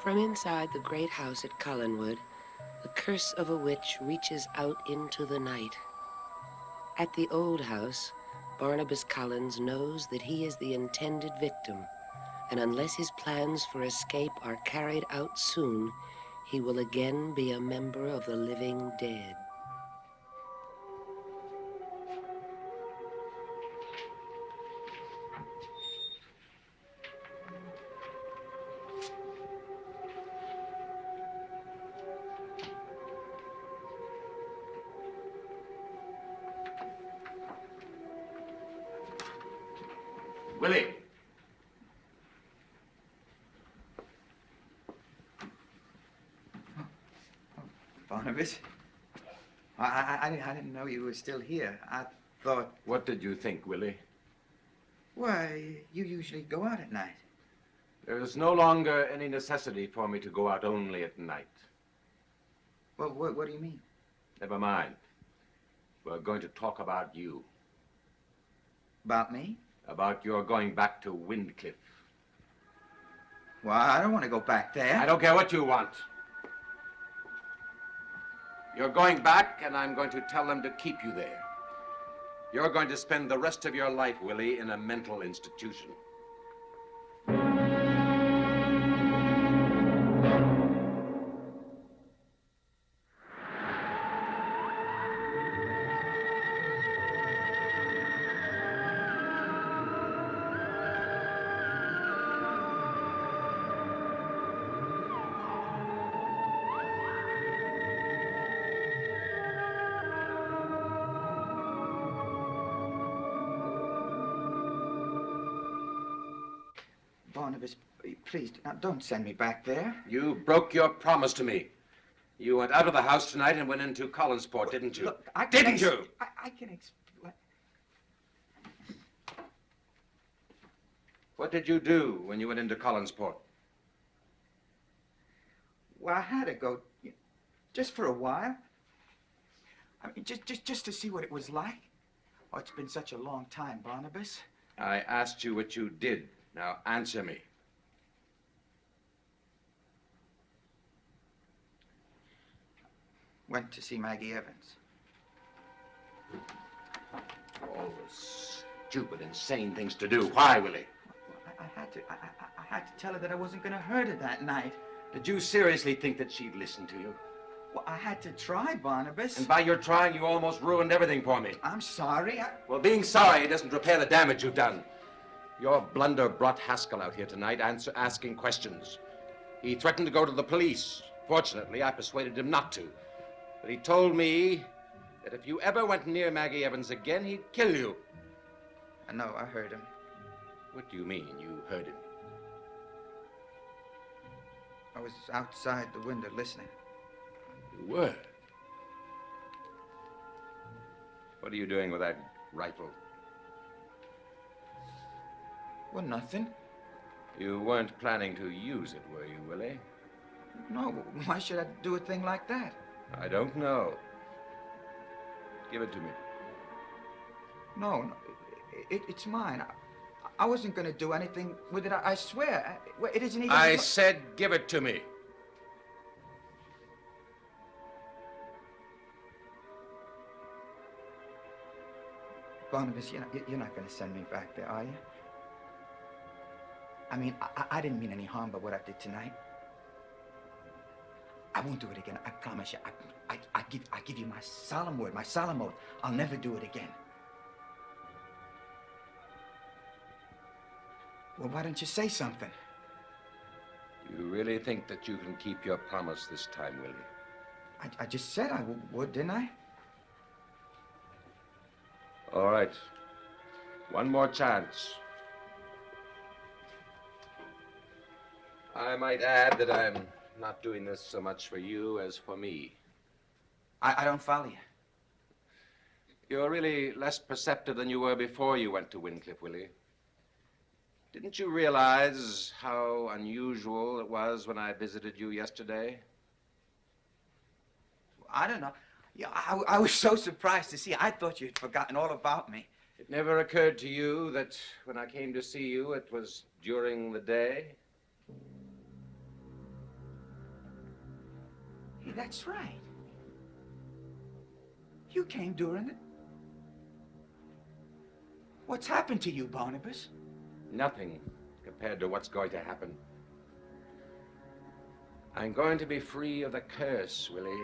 From inside the great house at Collinwood, the curse of a witch reaches out into the night. At the old house, Barnabas Collins knows that he is the intended victim, and unless his plans for escape are carried out soon, he will again be a member of the living dead. Willie! Barnabas? I didn't know you were still here. I thought... What did you think, Willie? Why, you usually go out at night. There is no longer any necessity for me to go out only at night. Well, what do you mean? Never mind. We're going to talk about you. About me? About your going back to Windcliff. Well, I don't want to go back there. I don't care what you want. You're going back, and I'm going to tell them to keep you there. You're going to spend the rest of your life, Willie, in a mental institution. Barnabas, please, now don't send me back there. You broke your promise to me. You went out of the house tonight and went into Collinsport, didn't you? Look, didn't you? I can explain. What did you do when you went into Collinsport? Well, I had to go just for a while. I mean, just to see what it was like. Oh, it's been such a long time, Barnabas. I asked you what you did. Now answer me. Went to see Maggie Evans. All the stupid, insane things to do. Why, Willie? I had to tell her that I wasn't going to hurt her that night. Did you seriously think that she'd listen to you? Well, I had to try, Barnabas. And by your trying, you almost ruined everything for me. I'm sorry. Well, being sorry doesn't repair the damage you've done. Your blunder brought Haskell out here tonight asking questions. He threatened to go to the police. Fortunately, I persuaded him not to. But he told me that if you ever went near Maggie Evans again, he'd kill you. I know, I heard him. What do you mean, you heard him? I was outside the window listening. You were? What are you doing with that rifle? Well, nothing. You weren't planning to use it, were you, Willie? No, why should I do a thing like that? I don't know. Give it to me. No, it's mine. I wasn't going to do anything with it, I swear. It isn't even... I said give it to me. Barnabas, you're not going to send me back there, are you? I mean, I didn't mean any harm by what I did tonight. I won't do it again. I promise you. I give you my solemn word, my solemn oath. I'll never do it again. Well, why don't you say something? You really think that you can keep your promise this time, Willie? I just said I would, didn't I? All right. One more chance. I might add that I'm not doing this so much for you as for me. I don't follow you. You're really less perceptive than you were before you went to Windcliff, Willie. Didn't you realize how unusual it was when I visited you yesterday? I don't know. Yeah, I was so surprised to see. I thought you'd forgotten all about me. It never occurred to you that when I came to see you, it was during the day? Hey, that's right. You came during it. What's happened to you, Barnabas? Nothing compared to what's going to happen. I'm going to be free of the curse, Willie.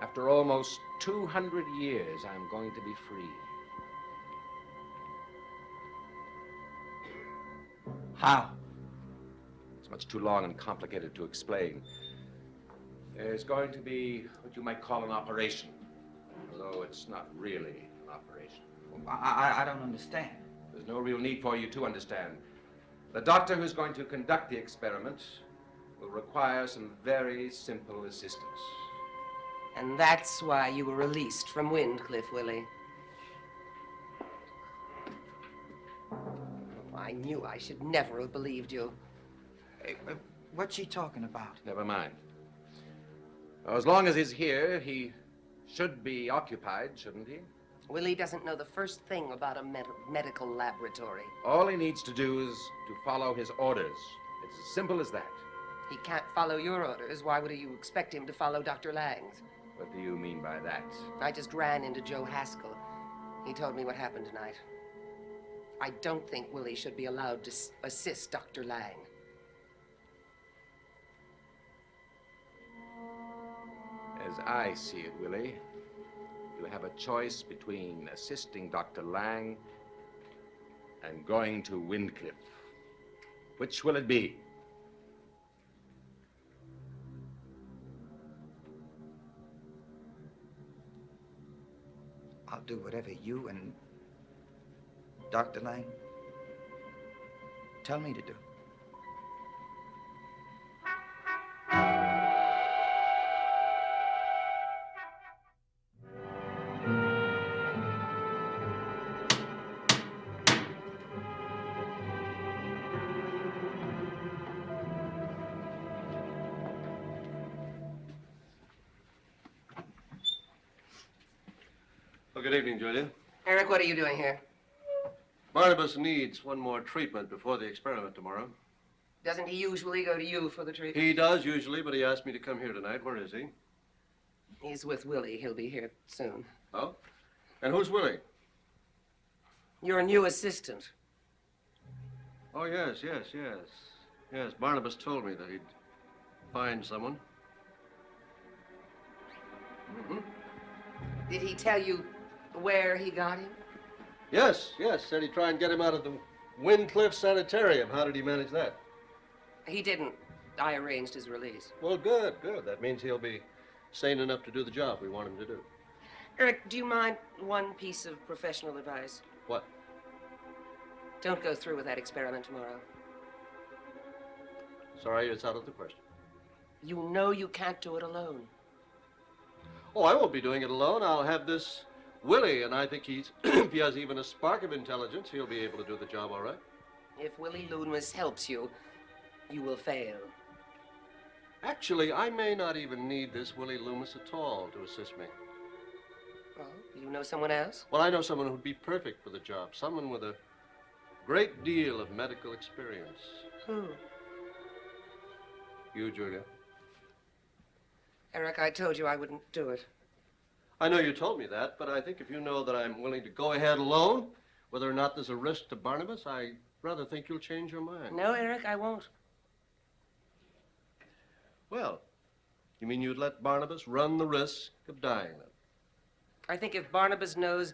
After almost 200 years, I'm going to be free. How? It's much too long and complicated to explain. There's going to be what you might call an operation, although it's not really an operation. I don't understand. There's no real need for you to understand. The doctor who's going to conduct the experiment will require some very simple assistance. And that's why you were released from Windcliff, Willie. Oh, I knew I should never have believed you. Hey, what's she talking about? Never mind. As long as he's here, he should be occupied, shouldn't he? Willie doesn't know the first thing about a medical laboratory. All he needs to do is to follow his orders. It's as simple as that. He can't follow your orders. Why would you expect him to follow Dr. Lang's? What do you mean by that? I just ran into Joe Haskell. He told me what happened tonight. I don't think Willie should be allowed to assist Dr. Lang. As I see it, Willie, you have a choice between assisting Dr. Lang and going to Windcliff. Which will it be? I'll do whatever you and Dr. Lang tell me to do. Well, good evening, Julia. Eric, what are you doing here? Barnabas needs one more treatment before the experiment tomorrow. Doesn't he usually go to you for the treatment? He does usually, but he asked me to come here tonight. Where is he? He's with Willie. He'll be here soon. Oh? And who's Willie? Your new assistant. Oh, yes. Yes, Barnabas told me that he'd find someone. Mm-hmm. Did he tell you where he got him? Yes. Said he'd try and get him out of the Windcliff Sanitarium. How did he manage that? He didn't. I arranged his release. Well, good. That means he'll be sane enough to do the job we want him to do. Eric, do you mind one piece of professional advice? What? Don't go through with that experiment tomorrow. Sorry, it's out of the question. You know you can't do it alone. Oh, I won't be doing it alone. I'll have this Willie, and I think he's, if he has even a spark of intelligence, he'll be able to do the job all right. If Willie Loomis helps you, you will fail. Actually, I may not even need this Willie Loomis at all to assist me. Well, do you know someone else? Well, I know someone who'd be perfect for the job. Someone with a great deal of medical experience. Who? You, Julia. Eric, I told you I wouldn't do it. I know you told me that, but I think if you know that I'm willing to go ahead alone, whether or not there's a risk to Barnabas, I rather think you'll change your mind. No, Eric, I won't. Well, you mean you'd let Barnabas run the risk of dying then? I think if Barnabas knows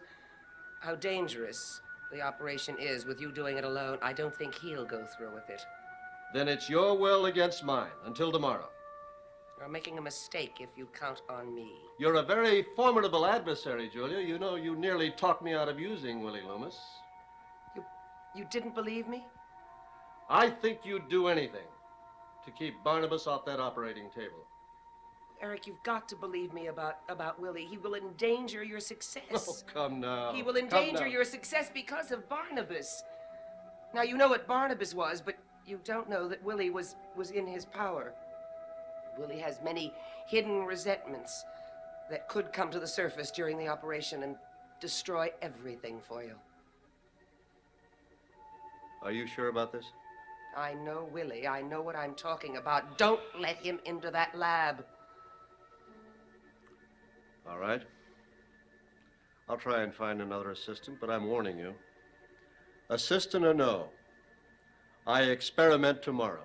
how dangerous the operation is with you doing it alone, I don't think he'll go through with it. Then it's your will against mine until tomorrow. You're making a mistake if you count on me. You're a very formidable adversary, Julia. You know you nearly talked me out of using Willie Loomis. You didn't believe me? I think you'd do anything to keep Barnabas off that operating table. Eric, you've got to believe me about Willie. He will endanger your success. Oh, come now. He will endanger your success because of Barnabas. Now, you know what Barnabas was, but you don't know that Willie was in his power. Willie has many hidden resentments that could come to the surface during the operation and destroy everything for you. Are you sure about this? I know Willie. I know what I'm talking about. Don't let him into that lab. All right. I'll try and find another assistant, but I'm warning you. Assistant or no, I experiment tomorrow.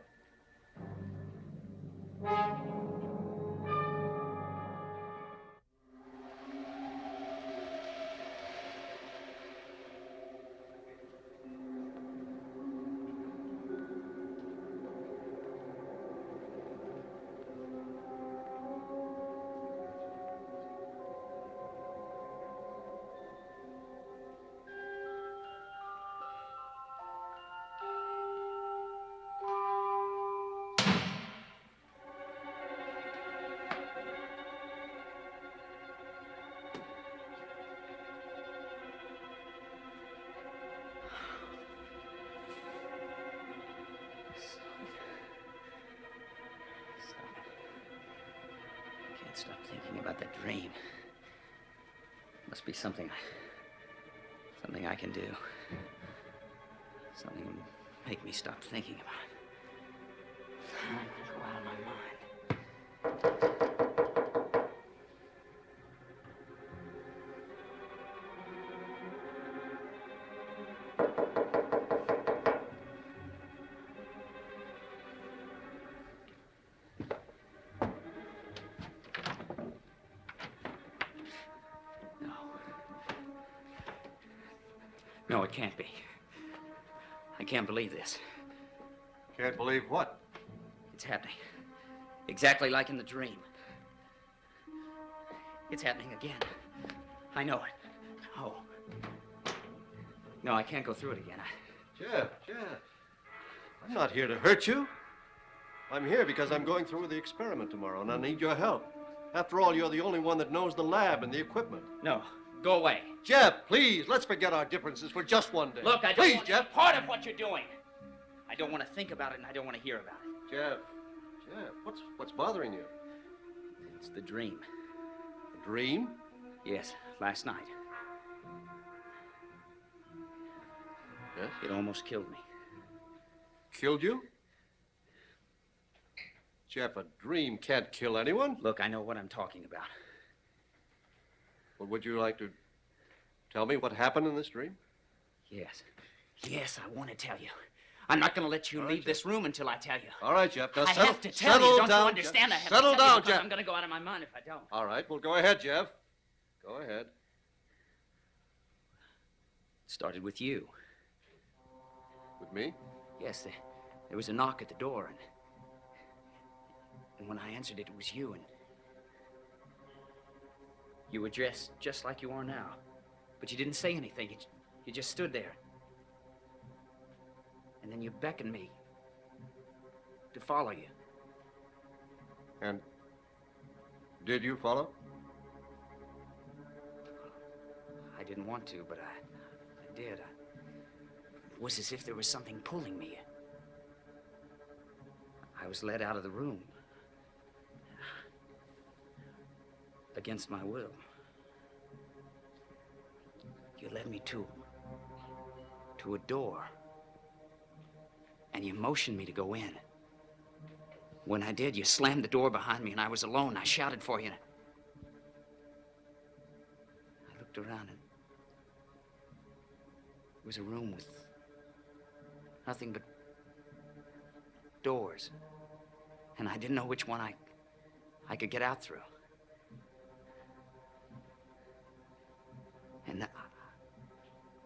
Stop thinking about that dream. Must be something I can do. Something to make me stop thinking about it. I'm gonna go out of my mind. No, it can't be. I can't believe this. Can't believe what? It's happening. Exactly like in the dream. It's happening again. I know it. Oh. No, I can't go through it again. Jeff, I'm not here to hurt you. I'm here because I'm going through with the experiment tomorrow, and I need your help. After all, you're the only one that knows the lab and the equipment. No, go away. Jeff, please, let's forget our differences for just one day. Look, I don't please, want Jeff. to be part of what you're doing. I don't want to think about it, and I don't want to hear about it. Jeff, what's bothering you? It's the dream. A dream? Yes, last night. Yes? It almost killed me. Killed you? Jeff, a dream can't kill anyone. Look, I know what I'm talking about. Well, would you like to tell me what happened in this dream? Yes. Yes, I want to tell you. I'm not going to let you leave this room until I tell you. All right, Jeff. Now I settle, have to tell settle you. Don't down, you understand? Jeff. I have settle to tell you down, because Jeff. I'm going to go out of my mind if I don't. All right. Well, go ahead, Jeff. Go ahead. It started with you. With me? Yes, there was a knock at the door, and when I answered it, it was you, and you were dressed just like you are now, but you didn't say anything. You just stood there, and then you beckoned me to follow you. And did you follow? I didn't want to, but I did. It was as if there was something pulling me. I was led out of the room. Against my will. You led me to a door. And you motioned me to go in. When I did, you slammed the door behind me and I was alone. I shouted for you. I looked around and it was a room with nothing but doors. And I didn't know which one I could get out through. And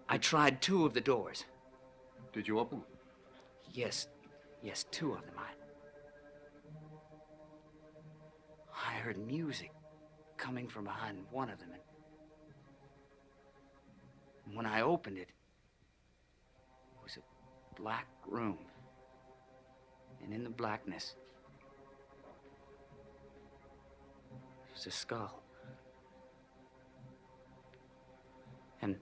I tried 2 of the doors. Did you open? Yes, 2 of them. I heard music coming from behind one of them. And when I opened it, it was a black room. And in the blackness, was a skull. And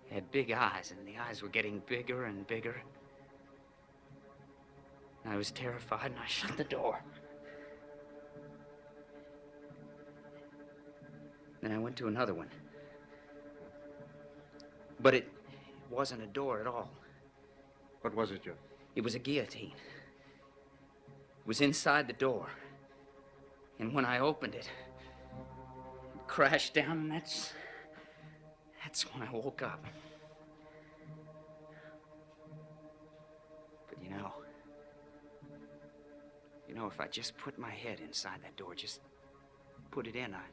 it had big eyes, and the eyes were getting bigger and bigger. And I was terrified, and I shut the door. Then I went to another one. But it wasn't a door at all. What was it, Jeff? It was a guillotine. It was inside the door. And when I opened it, crashed down, and that's when I woke up. But you know, if I just put my head inside that door, just put it in, I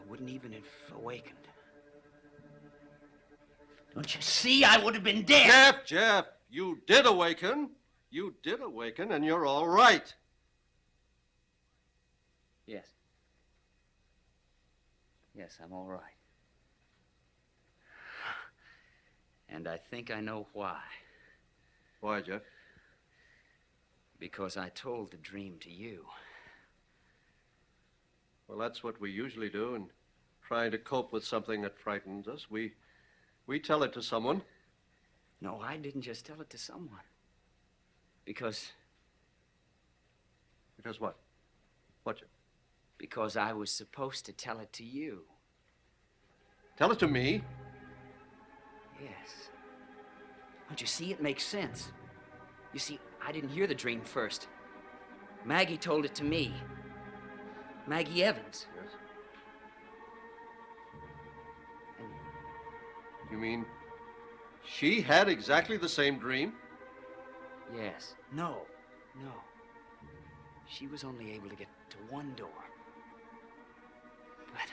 wouldn't even have awakened. Don't you see? I would have been dead. Jeff, you did awaken. You did awaken, and you're all right. Yes. Yes, I'm all right. And I think I know why. Why, Jeff? Because I told the dream to you. Well, that's what we usually do in trying to cope with something that frightens us. We tell it to someone. No, I didn't just tell it to someone. Because what? What, Jeff? Because I was supposed to tell it to you. Tell it to me? Yes. Don't you see? It makes sense. You see, I didn't hear the dream first. Maggie told it to me. Maggie Evans. Yes. You mean she had exactly the same dream? Yes. No. She was only able to get to one door. But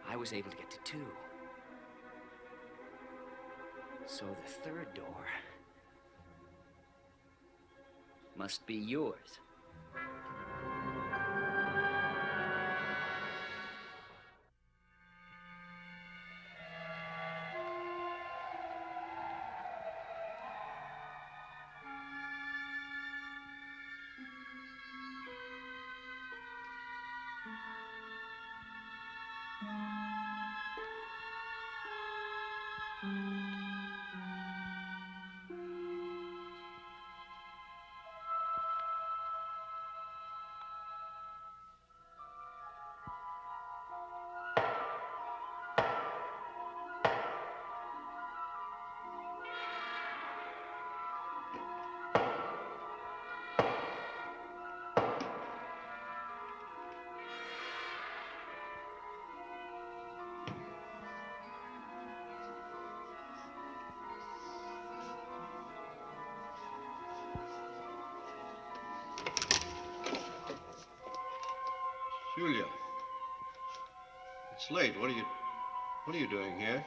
I was able to get to two. So the third door must be yours. Julia. It's late. What are you doing here?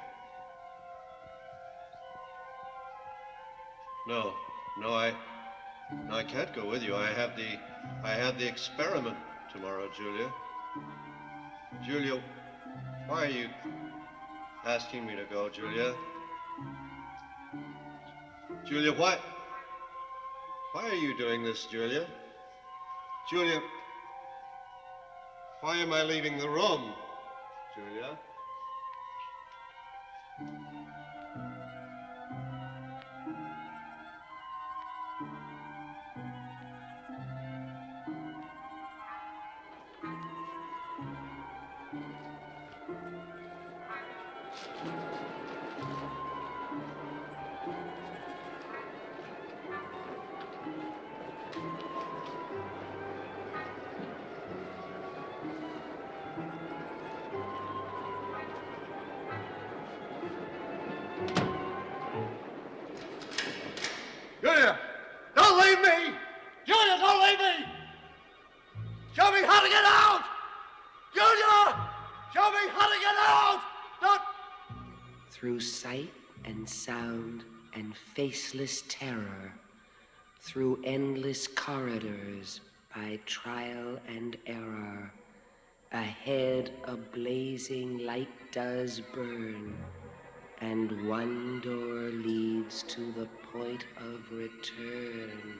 No, I can't go with you. I have the experiment tomorrow, Julia. Julia, why are you asking me to go, Julia? Julia, why are you doing this, Julia? Julia, why am I leaving the room, Julia? Julia, don't leave me! Julia, don't leave me! Show me how to get out! Julia! Show me how to get out! Don't... Through sight and sound and faceless terror, through endless corridors by trial and error, ahead a blazing light does burn, and one door leads to the point of return.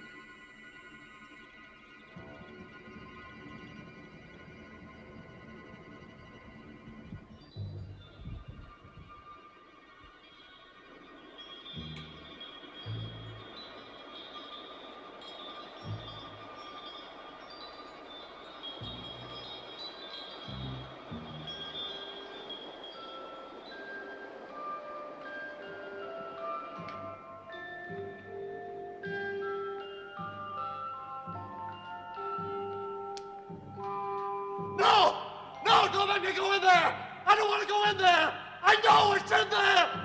let me go in there! I don't want to go in there! I know it's in there!